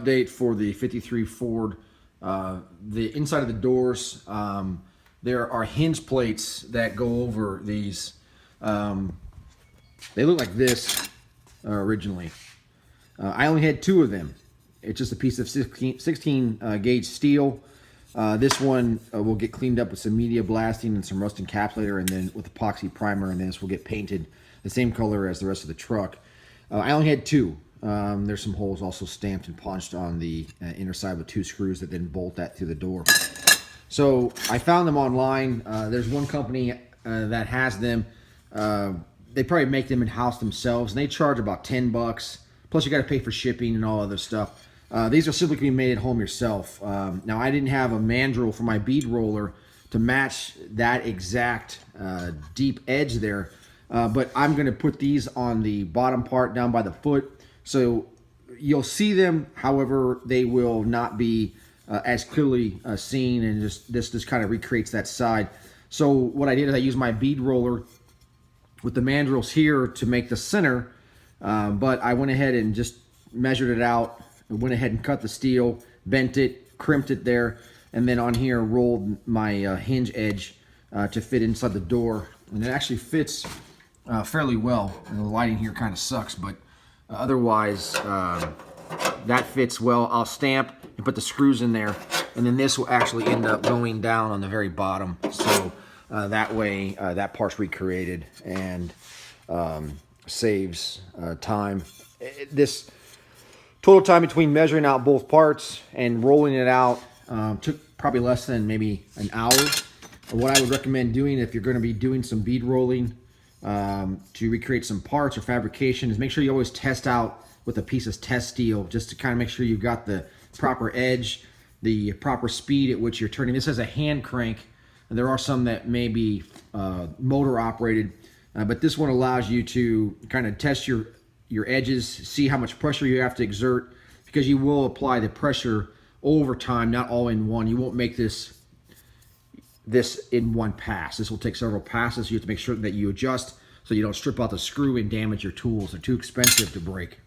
Update for the 53 Ford. The inside of the doors, there are hinge plates that go over these. They look like this originally. I only had 2 of them. It's just a piece of 16 gauge steel. This one will get cleaned up with some media blasting and some rust encapsulator, and then with epoxy primer, and then this will get painted the same color as the rest of the truck. I only had 2. There's some holes also stamped and punched on the inner side with 2 screws that then bolt that through the door. So I found them online. There's one company that has them. They probably make them in-house themselves, and they charge about 10 bucks. Plus you got to pay for shipping and all other stuff. These are simply can be made at home yourself. Now I didn't have a mandrel for my bead roller to match that exact deep edge there, but I'm going to put these on the bottom part down by the foot. So you'll see them, however, they will not be as clearly seen, and this just kind of recreates that side. So what I did is I used my bead roller with the mandrels here to make the center, but I went ahead and just measured it out. I went ahead and cut the steel, bent it, crimped it there, and then on here rolled my hinge edge to fit inside the door. And it actually fits fairly well. And the lighting here kind of sucks, but otherwise that fits well. I'll stamp and put the screws in there, and then this will actually end up going down on the very bottom. So that way that part's recreated and saves time. This total time between measuring out both parts and rolling it out took probably less than maybe an hour. What I would recommend doing if you're going to be doing some bead rolling to recreate some parts or fabrication is make sure you always test out with a piece of test steel, just to kind of make sure you've got the proper edge, the proper speed at which you're turning. This has a hand crank, and there are some that may be motor operated, but this one allows you to kind of test your edges, see how much pressure you have to exert, because you will apply the pressure over time, not all in one. You won't make this in one pass. This will take several passes. You have to make sure that you adjust so you don't strip out the screw and damage your tools. They're too expensive to break.